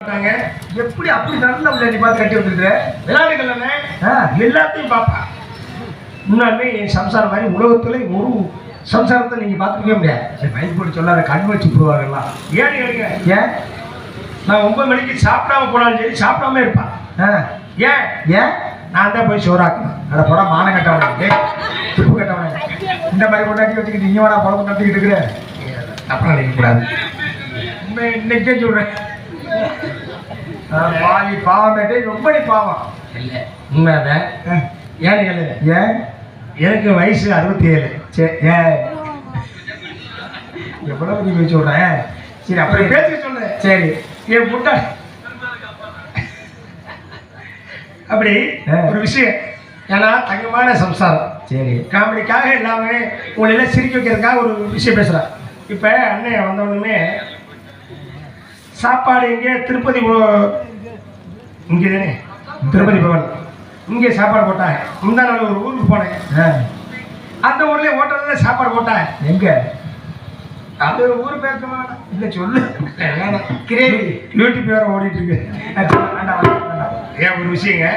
எப்படி அப்படி நல்ல நீ பார்த்து கட்டி வந்துருக்குற விளையாடுகள் எல்லாத்தையும் பாப்பா. முன்னாலுமே என் சம்சாரம் மாதிரி உலகத்துல ஒரு சம்சாரத்தை நீங்க பார்த்துக்கவே முடியாது. சரி மைக் போட்டு சொல்லாத கண் வச்சு போடுவாங்கலாம். ஏன் கேளுங்க, ஏன் நான் 9 மணிக்கு சாப்பிடாம போனாலும் சரி சாப்பிடாம இருப்பான். ஏன் ஏன் நான் தான் போய் சோறாக்கணும். அதை போட மானம் கட்டவனே துப்பு கட்டவனே இந்த மாதிரி கொண்டாட்டி வச்சுக்கிட்டு நீங்க வேணா பழக்கம் நடத்திக்கிட்டு இருக்கிற தப்பா நினைக்கக்கூடாது. இன்னைக்கே சொல்றேன் பாவி பாவமேட்டே ரொம்ப நீ பாவம் இல்லை உண்மையாதான். ஏன்னு கேளு, ஏன் எனக்கு வயசு 67. சரி ஏன் எவ்வளவு நீ போய் சொல்றேன். சரி அப்படி பேச்சு சொல்றேன். சரி என் முட்டா அப்படி ஒரு விஷயம். ஏன்னா தங்கமான சம்சாரம். சரி காமெடிக்காக எல்லாமே உங்களை சிரிக்க வைக்கிறதுக்காக ஒரு விஷயம் பேசுகிறேன். இப்போ அண்ணன் வந்தவொடனே சாப்பாடு இங்கே திருப்பதி இங்கே தானே திருப்பதி பவன் இங்கே சாப்பாடு போட்டாங்க. முந்தா நாள் ஒரு ஊருக்கு போனேன். அந்த ஊர்லேயே ஹோட்டலில் சாப்பாடு போட்டாங்க. எங்கே அது ஊர் பேருக்குமா இல்லை சொல்லு கிரேவி யூடியூப் வேறு ஓடிட்டு இருக்கு. ஏன் ஒரு விஷயங்க,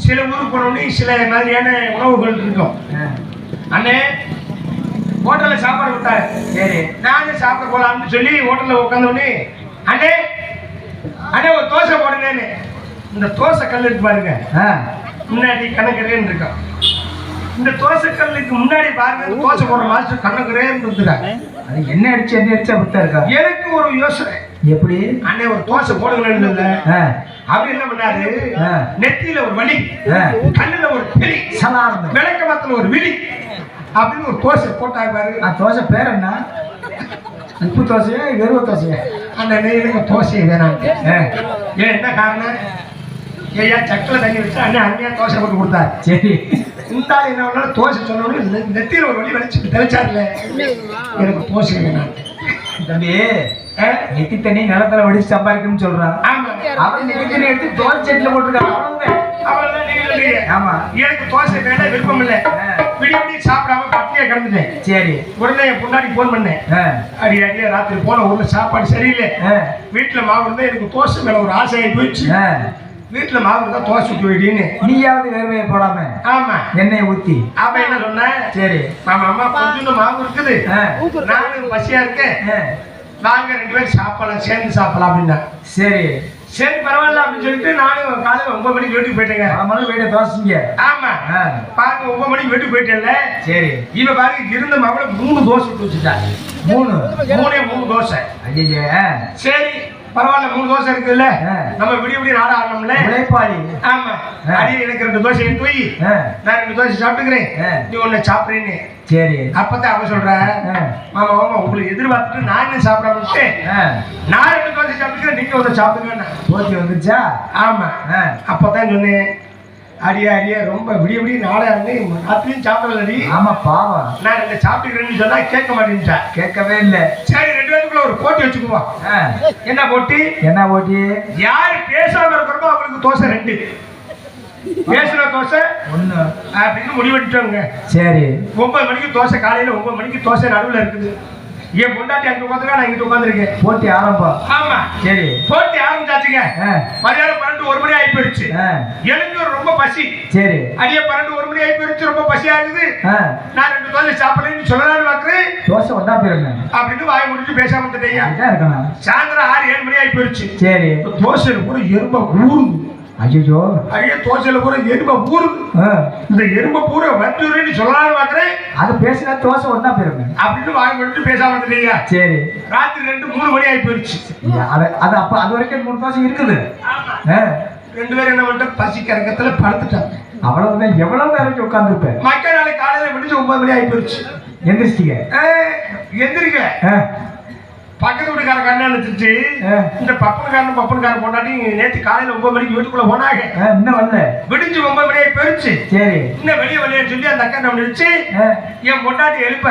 சில ஊருக்கு போனோடனே சில மாதிரியான உணவுகள் இருக்கும். அண்ணே ஹோட்டலில் சாப்பாடு விட்டாங்க. சரி நானே சாப்பிட போகலாம்னு சொல்லி ஹோட்டலில் உட்காந்தோடனே அண்ணே அண்ணே ஒரு தோசை போடுங்கன்னு. இந்த தோசை கல் இருக்கு பாருங்க, முன்னாடி கணக்கரேன்னு இருக்கும். இந்த தோசை கல்லுக்கு முன்னாடி பாருங்க தோசை போடுற மாஸ்டர் கணக்கரேன்னு இருந்துருக்காங்க. அது என்ன அடிச்சு அப்படித்தான் இருக்கா. எனக்கு ஒரு யோசனை, எப்படி அண்ணே ஒரு தோசை போடுங்கன்னு அப்படி என்ன பண்ணாரு, நெத்தியில ஒரு வலி, கண்ணுல ஒரு பிரி, விளக்க மரத்துல ஒரு விழி அப்படின்னு ஒரு தோசை போட்டாங்க பாரு. தோசை பேர் என்ன, உப்பு தோசையா வெறுவ தோசையா? அந்த எனக்கு தோசை வேணாம். ஏன் என்ன காரணம், ஏயா சக்கில் தண்ணி வச்சு அண்ணன் அண்ணியா தோசை போட்டு கொடுத்தாரு. சரி இந்த ஆள் என்ன பண்ணாலும் தோசை சொன்னோன்னு நெத்தியில் ஒரு வழி வலிச்சு தெளிச்சார்ல, எனக்கு தோசை வேணாம். தம்பி நெத்தி தண்ணி நிலத்துல வடிச்சு சம்பாதிக்கணும்னு சொல்றான். அவன் நெத்தி தண்ணி எடுத்து தோசை செட்டில் போட்டுருக்கான். அவ்வளவுதான் நீங்க சொல்றீங்க. ஆமா எனக்கு தோசை வேண்டாம், விருப்பம் இல்லை. விடிய சாப்பிடாம பட்டினியா கிடந்துட்டேன். சரி உடனே என் பொண்டாடி போன் பண்ணேன். அடியே ராத்திரி போன ஊர்ல சாப்பாடு சரியில்லை, வீட்டுல மாவு இருந்தா எனக்கு தோசை மேல ஒரு ஆசையாகி போயிடுச்சு. வீட்டுல மாவு இருந்தா தோசை ஊற்றி போயிடுன்னு நீயாவது வேர்வையை போடாம ஆமா எண்ணெயை ஊத்தி அப்ப என்ன சொன்ன, சரி மாமா அம்மா கொஞ்சம் மாவு இருக்குது, நானும் பசியா இருக்கேன், நாங்க 2 பேரும் சாப்பிடலாம், சேர்ந்து சாப்பிடலாம் அப்படின்னா. சரி சரி பரவாயில்ல அப்படின்னு சொல்லிட்டு நானும் காலையில் 9 மணிக்கு வீட்டுக்கு போயிட்டேங்க. வீட்டை தோசைங்க. ஆமா பாருங்க 9 மணிக்கு வீட்டுக்கு போயிட்டேன்ல. சரி இவ பாருங்க இருந்த மாவுல 3 தோசை விட்டு வச்சுட்டாங்க. 3 தோசை. ஐயா சரி பரவாயில்ல 3 தோசை இருக்குல்ல, நம்ம விடிய நாட ஆடணும்ல. உழைப்பாளி. ஆமா அடி எனக்கு 2 தோசை எடுத்து போய் நான் 2 தோசை சாப்பிட்டுக்கிறேன், நீ ஒன்னு சாப்பிடுறேன்னு. சரி அப்பதான் அவன் சொல்ற, மாமா மாமா உங்களுக்கு எதிர்பார்த்துட்டு நான் என்ன சாப்பிடாமட்டு நான் 2 தோசை சாப்பிட்டுக்கிறேன், நீங்க ஒன்று சாப்பிடுங்க. தோசை வந்துருச்சா? ஆமா அப்பதான் சொன்னேன், அடியே ரொம்ப விடிய நாளே ராத்திரியும் சாப்பிடலடி. ஆமா பாவம் நான் 2 சாப்பிட்டுக்கிறேன்னு சொன்னா கேட்க மாட்டேன்ட்டா. கேட்கவே இல்லை. சரி 2 பேருக்குள்ள ஒரு போட்டி வச்சுக்குவோம். என்ன போட்டி? என்ன போட்டி? யாரு பேசாம இருக்கிறோமோ அவங்களுக்கு தோசை 2, பேசுற தோசை 1 அப்படின்னு முடிவெடுத்தோங்க. சரி 9 மணிக்கு தோசை, காலையில 9 மணிக்கு தோசை நடுவில் இருக்குது. ஏன் பொண்டாட்டி அங்க உட்காந்துருக்கா, நான் இங்கிட்ட உட்காந்துருக்கேன். போட்டி ஆரம்பம். ஆமா சரி போட்டி ஆரம்பிச்சாச்சுங்க. மதியானம் 12 1 மணி ஆகி போயிடுச்சு. எனக்கு ரொம்ப பசி. சரி அடியே 12 1 மணி ஆகி போயிடுச்சு, ரொம்ப பசி ஆகுது, நான் 2 தோசை சாப்பிடலன்னு சொல்லலாம்னு பாக்குறேன். தோசை ஒன்றா போயிருங்க அப்படின்னு வாய் முடிச்சு பேசாம வந்துட்டேன். சாயந்தரம் 6 7 மணி ஆகி போயிடுச்சு. சரி தோசையில கூட எறும்ப ஊருது. ஐயோ ஐயோ தோசையில கூட எறும்ப ஊருது. இந்த எறும்ப பூரா வந்துருன்னு சொல்லலாம்னு பாக்குறேன். அது பேசினா தோசை ஒன்றா போயிருங்க அப்படின்னு வாய் முடிச்சு பேசாம வந்துட்டீங்க. சரி ராத்திரி 2 3 மணி ஆகி போயிடுச்சு. அது அப்ப அது வரைக்கும் 3 தோசை இருக்குது. 2 பேரும் என்ன பண்ணிட்டு பசி கறக்கத்துல படுத்துட்டாங்க. அவ்வளவுதான். எவ்வளவு நேரம் உட்காந்துருப்பேன். மக்கள் நாளைக்கு காலையில விடிச்சு 9 மணி ஆகி போயிடுச்சு. எந்திரிச்சிட்டீங்க? எந்திரிக்கல. பக்கத்து வீட்டுக்கார கண்ணு நினைச்சிட்டு இந்த பப்பனுக்காரன் பொண்டாட்டி நேற்று காலையில 9 மணிக்கு வீட்டுக்குள்ள போனாங்க. இன்னும் வரல. விடிஞ்சு 9 மணி ஆகி போயிடுச்சு. சரி இன்னும் வெளியே வெளியேன்னு சொல்லி அந்த அக்கா நம்ம நினைச்சு என் பொண்டாட்டி எழுப்ப,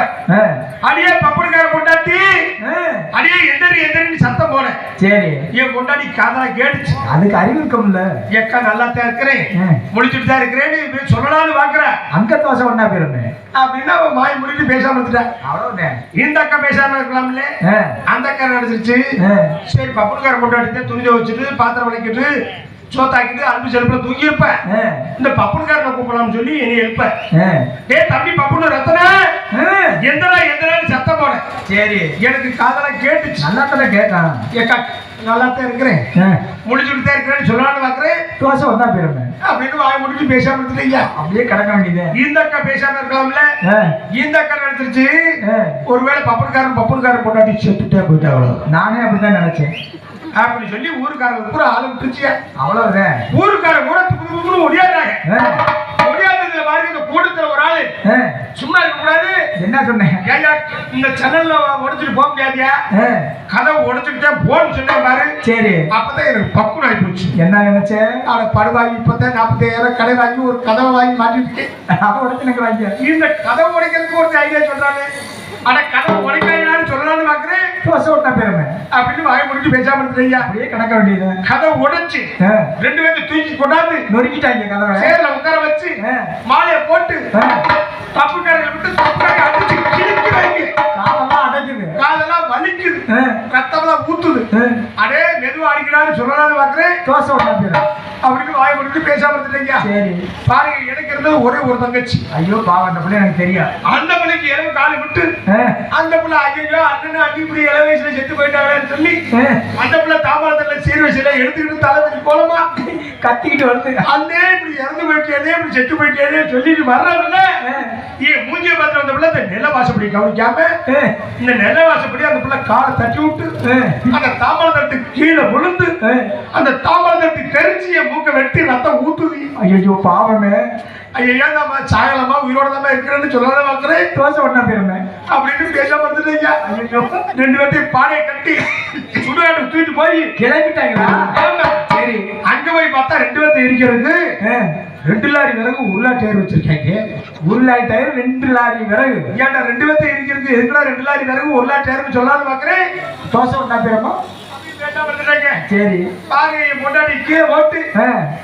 அடியே பப்பனுக்கார பொண்டாட்டி அடியே எந்திரின்னு சத்தம் போனேன். சரி என் பொண்டாட்டி காதலா கேட்டுச்சு. அதுக்கு அறிவு இருக்கும்ல. எக்கா நல்லா தான் இருக்கிறேன், முடிச்சுட்டு தான் இருக்கிறேன்னு சொல்லலாம்னு பாக்குற. அங்க தோசை ஒண்ணா போயிருந்தேன் அப்படின்னு அவன் வாய் முடிட்டு பேசாம இருந்துட்டான். அவ்வளவுதான். இந்த அக்கா பேசாம இருக்கலாம்ல. அந்த அக்கா நினைச்சிருச்சு சரி பப்புனுக்கார கொண்டாடிட்டு துணிஞ்ச வச்சுட்டு பாத்திரம் விளக்கிட்டு சோத்தாக்கிட்டு அன்பு செலுப்புல தூங்கி இருப்பேன் இந்த பப்புனுக்காரனை கூப்பிடலாம்னு சொல்லி என்னை எழுப்ப தம்பி பப்புனு ரத்தனா எந்தடா சத்தம் போட சரி எனக்கு காதெல்லாம் கேட்டுச்சு நல்லா தான் கேட்டான் ஏக்கா நல்லா தான் இருக்கிறேன் முடிச்சுட்டு தான் இருக்கிறேன்னு சொல்லலாம்னு பாக்குறேன் தோசை வந்தா போயிருந்தேன் அப்படின்னு வாய் முடிச்சு பேசாம இருந்துட்டீங்க அப்படியே கிடக்க வேண்டியது இந்த அக்கா பேசாம இருக்கலாம்ல இந்த அக்கா நினைச்சிருச்சு ஒருவேளை பப்புனுக்காரன் கொண்டாடி செத்துட்டே போயிட்டாங்களோ நானே அப்படிதான் நினைச்சேன் அப்படின்னு சொல்லி ஊருக்காரங்க கூட ஆளு விட்டுச்சு அவ்வளவுதான் ஊருக்காரங்க கூட ஒடியாடுறாங்க ஒடியாடுறதுல பாருங்க இந்த கூட்டத்துல ஒரு ஆளு சும்மா இருக்க கூடாது என்ன சொன்னேன் ஏயா இந்த சேனல்ல உடைச்சிட்டு போக முடியாதியா கதவை உடைச்சுக்கிட்டே போன்னு சொன்னேன் பாரு சரி அப்பதான் எனக்கு பக்குன்னு ஆகி போச்சு என்ன நினைச்சேன் அவளை படுவாங்கி இப்பதான் 45,000 கடை வாங்கி ஒரு கதவை வாங்கி மாட்டிட்டு அதை உடைச்சு எனக்கு வாங்கி இந்த கதவை உடைக்கிறதுக்கு ஒரு ஐடியா சொல்றாங்க ஆனா கதவை உடைக்கான்னு சொல்லலாம்னு பாக்குறேன் தோசை விட்டா பேருமே அப்படின்னு வாய் முடிச்சு பேசாம இருந்தீங்க அப்படியே கிடக்க வேண்டியது கதவை உடைச்சு 2 பேரும் தூக்கி கொண்டாந்து நொறுக்கிட்டாங்க கதவை சேர்ல உட்கார வச்சு மாலையை போட்டு தப்புக்காரங்களை விட்டு தப்புக்காரங்க அடிச்சு கிழிக்கிறாங்க காதெல்லாம் அடைக்குது காதெல்லாம் வலிக்குது ரத்தம்லாம் ஊத்துது அடே மெதுவா அடிக்கிறான்னு சொல்லலாம்னு பாக்குறேன் தோசை விட்டா பேரு அப்படின்னு வாய் முடிச்சு பேசாம இருந்துட்டீங்க சரி பாருங்க எனக்கு இருந்தது ஒரே ஒரு தங்கச்சி ஐயோ பாவம் அந்த பிள்ளை எனக்கு தெரியும் அந்த பிள்ளைக்கு இளவு காலு விட்டு அந்த பிள்ளை ஐயோ அண்ணன் அடி இப்படி இள வயசுல செத்து போயிட்டாங்கன்னு சொல்லி அந்த பிள்ளை தாமரத்துல சீர்வரிசையில எடுத்துக்கிட்டு தலைவலி போலமா கத்திக்கிட்டு வந்து அண்ணே இப்படி இறந்து போயிட்டேனே இப்படி செத்து போயிட்டேனே சொல்லிட்டு வர்றதுல ஏன் மூஞ்சிய பார்த்து வந்த பிள்ளை இந்த நில வாசப்படி கவனிக்காம இந்த நில வாசப்படி அந்த பிள்ளை காலை தட்டி விட்டு அந்த தாமரை தட்டு கீழே விழுந்து அந்த தாமரை தட்டு தெரிஞ்சிய மூக்க வெட்டி ரத்தம் ஊத்துது ஐயோ பாவமே ஐயா நம்ம சாயலமா உயிரோட தான் இருக்கிறேன்னு சொல்லதான் பார்க்கிறேன் தோசை ஒண்ணா போயிருந்தேன் அப்படின்னு பேசாம இருந்துட்டீங்க ஐயோ 2 பேர்த்தையும் பானையை கட்டி சுடுகாட்டு தூக்கிட்டு போய் கிளம்பிட்டாங்களா சரி அங்க போய் பார்த்தா 2 பேர்த்தை இருக்கிறது 2 லாரி விறகு 1 லாரி டயர் வச்சிருக்காங்க 1 லாரி டயர் 2 லாரி விறகு ஏன்டா 2 பேர்த்தை இருக்கிறது எதுக்குடா 2 லாரி விறகு 1 லாரி டயர்னு சொல்லலாம்னு பார்க்கிறேன் தோசை ஒண்ணா போயிருமா சரி பாருங்க என் பொண்டாட்டி கீழே போட்டு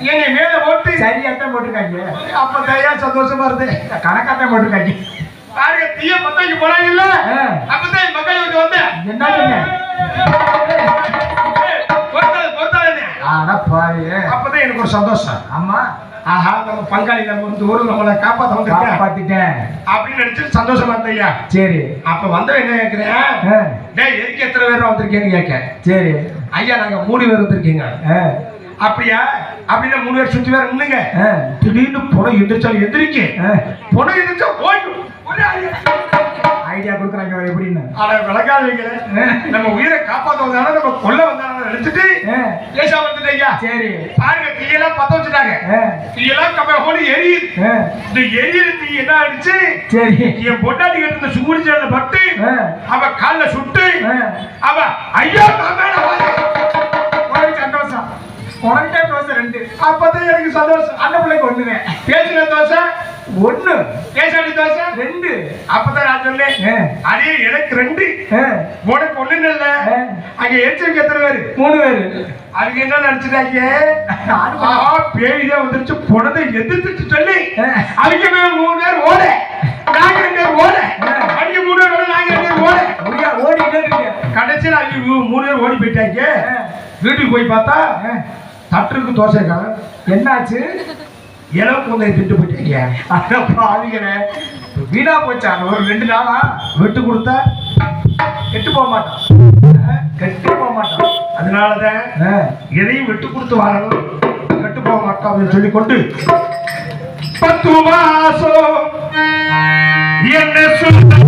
என்னை மேல போட்டு சரியாத்தான் போட்டிருக்காங்க அப்ப தயா சந்தோஷமா இருந்து கணக்காத்தான் போட்டிருக்காங்க பாருங்க தீய பத்தாக்கு போறாங்கல்ல அப்பதான் என் மக்கள் வந்து வந்தேன் என்ன அப்பதான் எனக்கு ஒரு சந்தோஷம் ஆமா ஆஹா நம்ம பங்காளி நம்ம வந்து ஊர்ல நம்மளை காப்பாத்த வந்து காப்பாத்திட்டேன் அப்படின்னு நினைச்சு சந்தோஷமா இருந்தையா சரி அப்ப வந்தவன் என்ன கேக்குறேன் டேய் எதுக்கு எத்தனை பேர் வந்திருக்கேன்னு கேட்க சரி ஐயா நாங்க 3 பேர் வந்திருக்கீங்க அப்படியா அப்படின்னா 3 பேர் சுத்தி வேற நின்னுங்க திடீர்னு புனம் எந்திரிச்சாலும் எந்திரிக்க புனம் எந்திரிச்சா ஓடும் ஐடியா கொடுக்குறாங்க எப்படின்னு அட விளக்காதீங்க நம்ம உயிரை காப்பாத்துவதால நம்ம கொல்ல வந்தாலும் நினைச்சிட்டு பேசாம வந்துட்டீங்க சரி பாருங்க தீயெல்லாம் பத்த வச்சுட்டாங்க தீயெல்லாம் கப்ப ஓடி எரியுது இந்த எரியுது தீ என்ன ஆயிடுச்சு சரி என் பொண்டாட்டி கிட்ட இந்த சுகுடிச்சல பட்டு அவ கால்ல சுட்டு அவ ஐயோ சந்தோஷம் உனக்கே தோசை 2 அப்பதான் எனக்கு சந்தோஷம் அந்த பிள்ளைக்கு ஒண்ணுங்க பேசுற தோசை 1 பேசாடி தோசை 2 அப்பதான் நான் சொன்னேன் அதே எனக்கு 2 உனக்கு 1 இல்ல அங்க எரிச்சலுக்கு எத்தனை பேரு 3 பேரு அதுக்கு என்ன நினைச்சிட்டாங்க பேய்தான் வந்துருச்சு பொண்ணதை எதிர்த்துட்டு சொல்லி அதுக்கு 3 பேர் ஓட நாங்க 2 பேர் ஓட அதுக்கு 3 பேர் ஓட நாங்க 2 பேர் ஓட ஓடிட்டே இருக்கு கடைசியில் அங்க 3 பேர் ஓடி போயிட்டாங்க வீட்டுக்கு போய் பார்த்தா தட்டுக்கு தோசை காணும் என்னாச்சு இளவு பூந்தை திட்டு போயிட்டீங்க அடிக்கிற வீணா போச்சா ஒரு 2 நாளா விட்டு கொடுத்தா கெட்டு போக மாட்டான் அதனாலதான் எதையும் விட்டு கொடுத்து வாழணும் கெட்டு போக மாட்டோம் அப்படின்னு சொல்லி கொண்டு 10 மாசம் என்ன சொல்ல